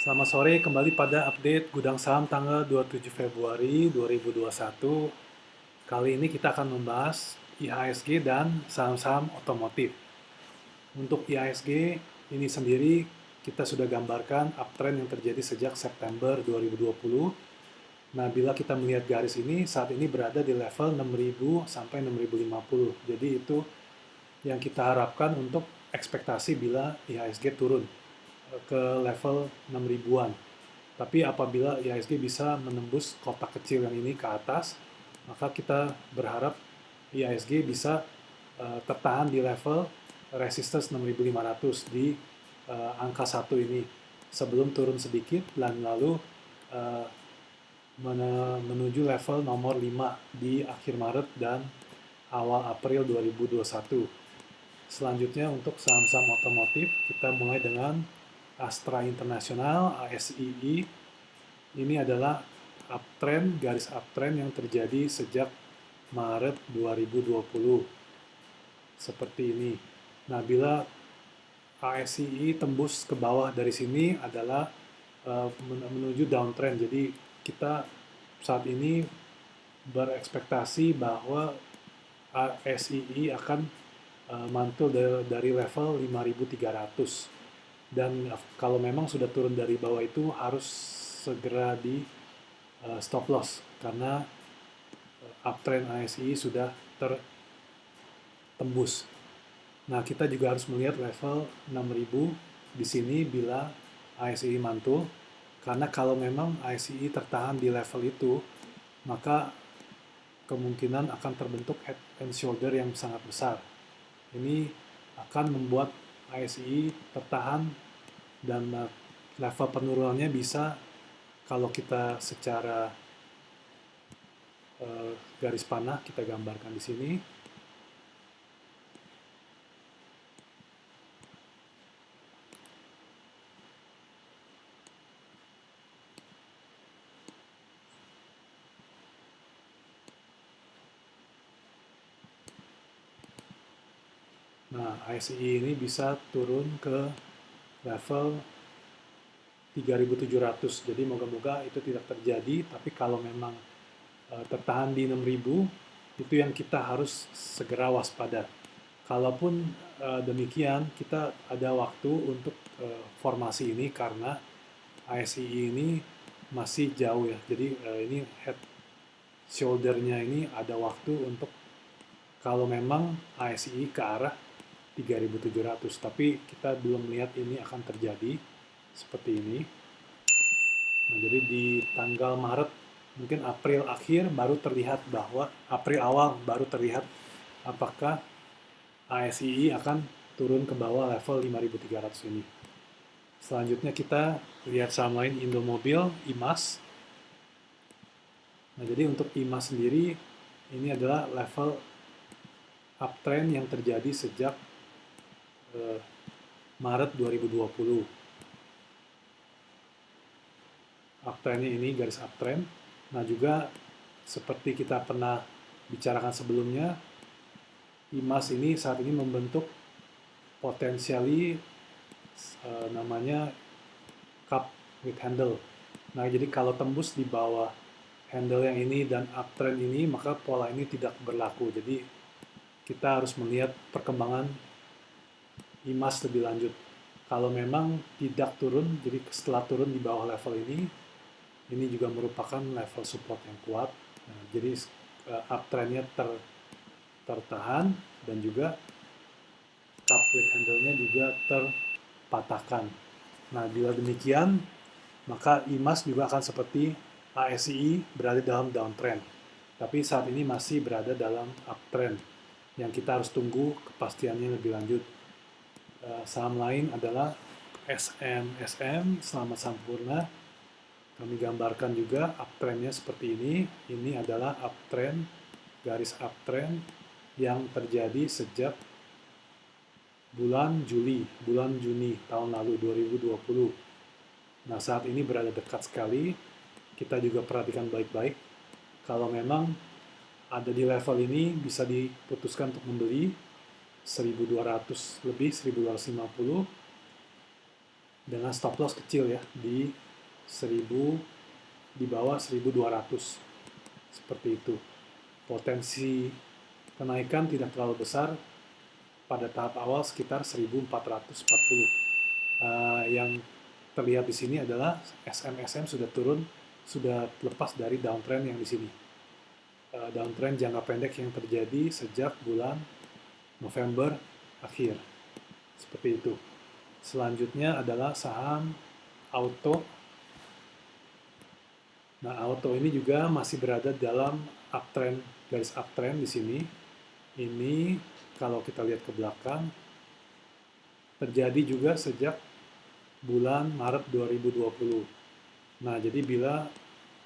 Selamat sore, kembali pada update Gudang Saham tanggal 27 Februari 2021. Kali ini kita akan membahas IHSG dan saham-saham otomotif. Untuk IHSG ini sendiri kita sudah gambarkan uptrend yang terjadi sejak September 2020. Nah, bila kita melihat garis ini, saat ini berada di level 6.000 sampai 6.050. Jadi itu yang kita harapkan untuk ekspektasi bila IHSG turun ke level 6 ribuan. Tapi apabila IHSG bisa menembus kotak kecil yang ini ke atas, maka kita berharap IHSG bisa tertahan di level resistance 6.500 di angka 1 ini sebelum turun sedikit dan lalu uh, menuju level nomor 5 di akhir Maret dan awal April 2021. Selanjutnya untuk saham-saham otomotif, kita mulai dengan Astra International, ASII. Ini adalah uptrend, garis uptrend yang terjadi sejak Maret 2020. Seperti ini. Nah, bila ASII tembus ke bawah dari sini adalah menuju downtrend. Jadi kita saat ini berekspektasi bahwa ASII akan mantul dari level 5.300. Dan kalau memang sudah turun dari bawah itu harus segera di stop loss karena uptrend ASI sudah tertembus. Nah, kita juga harus melihat level 6.000 di sini bila ASI mantul, karena kalau memang ASI tertahan di level itu, maka kemungkinan akan terbentuk head and shoulder yang sangat besar. Ini akan membuat ASI tertahan dan level penurunannya bisa, kalau kita secara garis panah kita gambarkan di sini. Nah, ASI ini bisa turun ke level 3.700. Jadi moga-moga itu tidak terjadi, tapi kalau memang tertahan di 6.000, itu yang kita harus segera waspada. Kalaupun demikian, kita ada waktu untuk formasi ini karena ASI ini masih jauh ya. Jadi ini head shoulder-nya ini ada waktu untuk kalau memang ASI ke arah 3.700. Tapi kita belum melihat ini akan terjadi seperti ini. Nah, jadi di tanggal Maret, mungkin April akhir baru terlihat bahwa April awal baru terlihat apakah ASII akan turun ke bawah level 5.300 ini. Selanjutnya kita lihat saham lain Indomobil, IMAS. Nah, jadi untuk IMAS sendiri ini adalah level uptrend yang terjadi sejak Maret 2020. Uptrendnya ini garis uptrend. Nah, juga seperti kita pernah bicarakan sebelumnya, IMAS ini saat ini membentuk potensiali namanya cup with handle. Nah, jadi kalau tembus di bawah handle yang ini dan uptrend ini, maka pola ini tidak berlaku. Jadi kita harus melihat perkembangan IMAS lebih lanjut. Kalau memang tidak turun, jadi setelah turun di bawah level ini juga merupakan level support yang kuat. Nah, jadi uptrendnya tertahan dan juga cup with handle-nya juga terpatahkan. Nah, bila demikian, maka IMAS juga akan seperti ASI berada dalam downtrend. Tapi saat ini masih berada dalam uptrend yang kita harus tunggu kepastiannya lebih lanjut. Saham lain adalah SMSM, Selamat Sampurna. Kami gambarkan juga uptrendnya seperti ini. Ini adalah uptrend, garis uptrend yang terjadi sejak bulan Juni tahun lalu 2020. Nah, saat ini berada dekat sekali. Kita juga perhatikan baik-baik. Kalau memang ada di level ini, bisa diputuskan untuk membeli 1.200 lebih, 1.250. dengan stop loss kecil ya di 1000, di bawah 1200 seperti itu. Potensi kenaikan tidak terlalu besar pada tahap awal sekitar 1440. Yang terlihat di sini adalah SM sudah turun, sudah lepas dari downtrend yang di sini. Downtrend jangka pendek yang terjadi sejak bulan November akhir. Seperti itu. Selanjutnya adalah saham auto. Nah, auto ini juga masih berada dalam uptrend, garis uptrend di sini. Ini kalau kita lihat ke belakang, terjadi juga sejak bulan Maret 2020. Nah, jadi bila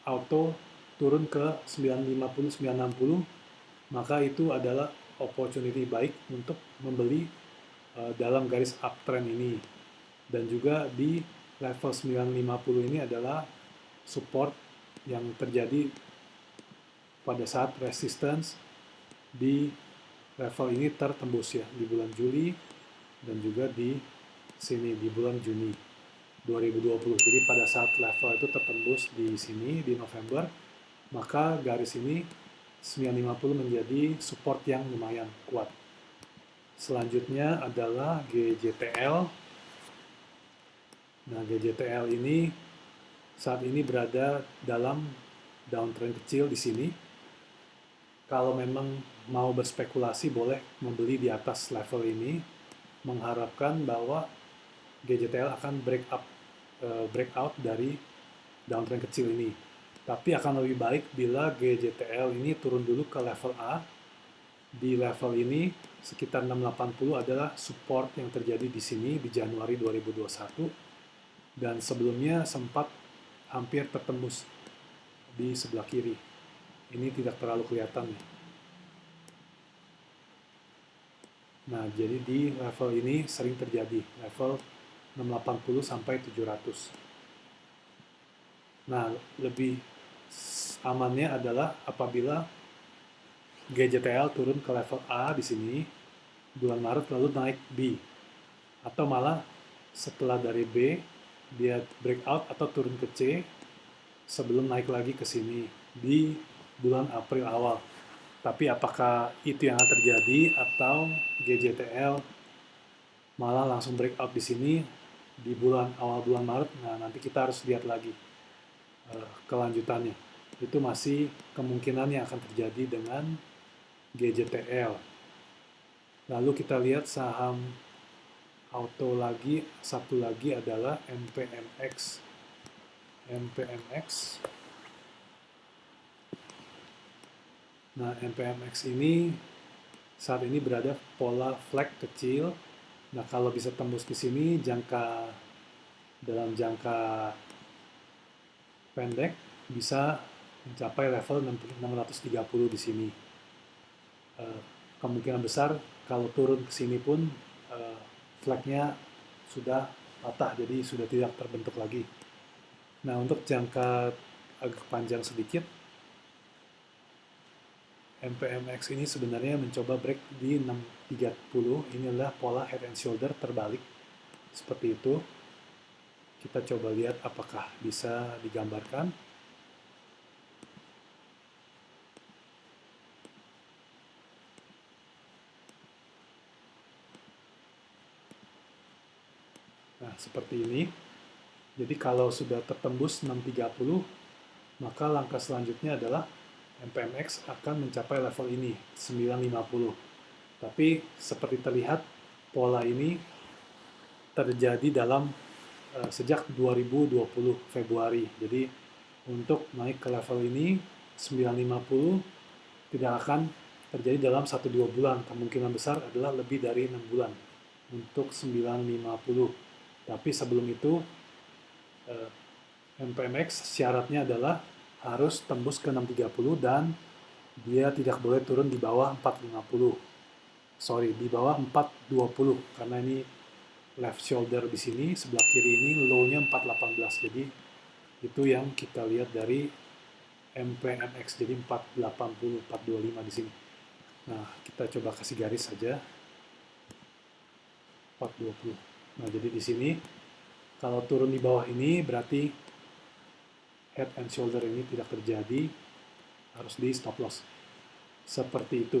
auto turun ke 950, 960, maka itu adalah opportunity baik untuk membeli dalam garis uptrend ini. Dan juga di level 950 ini adalah support yang terjadi pada saat resistance di level ini tertembus ya di bulan Juli dan juga di sini di bulan Juni 2020. Jadi pada saat level itu tertembus di sini di November, maka garis ini 950 menjadi support yang lumayan kuat. Selanjutnya adalah GJTL. Nah, GJTL ini saat ini berada dalam downtrend kecil di sini. Kalau memang mau berspekulasi boleh membeli di atas level ini, mengharapkan bahwa GJTL akan breakout dari downtrend kecil ini. Tapi akan lebih baik bila GJTL ini turun dulu ke level A. Di level ini sekitar 680 adalah support yang terjadi di sini di Januari 2021 dan sebelumnya sempat hampir tertembus di sebelah kiri. Ini tidak terlalu kelihatan. Nah, jadi di level ini sering terjadi, level 680 sampai 700. Nah, lebih amannya adalah apabila GJTL turun ke level A di sini bulan Maret lalu naik B, atau malah setelah dari B dia breakout atau turun ke C sebelum naik lagi ke sini di bulan April awal. Tapi apakah itu yang akan terjadi atau GJTL malah langsung breakout di sini di awal bulan Maret? Nah, nanti kita harus lihat lagi kelanjutannya. Itu masih kemungkinan yang akan terjadi dengan GJTL. Lalu kita lihat saham auto lagi, satu lagi adalah MPMX. Nah, MPMX ini saat ini berada pola flag kecil. Nah, kalau bisa tembus di sini dalam jangka pendek bisa mencapai level 630 di sini. Kemungkinan besar kalau turun ke sini pun flagnya sudah patah, jadi sudah tidak terbentuk lagi. Nah, untuk jangka agak panjang sedikit, MPMX ini sebenarnya mencoba break di 630. Ini adalah pola head and shoulder terbalik. Seperti itu. Kita coba lihat apakah bisa digambarkan. Nah, seperti ini. Jadi kalau sudah tertembus 630, maka langkah selanjutnya adalah MPMX akan mencapai level ini, 950. Tapi seperti terlihat, pola ini terjadi sejak 2020 Februari. Jadi untuk naik ke level ini, 950 tidak akan terjadi dalam 1-2 bulan. Kemungkinan besar adalah lebih dari 6 bulan untuk 950. Tapi sebelum itu, MPMX syaratnya adalah harus tembus ke 630 dan dia tidak boleh turun di bawah 450. Di bawah 420 karena ini left shoulder di sini, sebelah kiri ini low-nya 418. Jadi itu yang kita lihat dari MPMX, jadi 480, 425 di sini. Nah, kita coba kasih garis saja 420. Nah, jadi di sini Kalau turun di bawah ini berarti head and shoulder ini tidak terjadi, harus di stop loss. Seperti itu.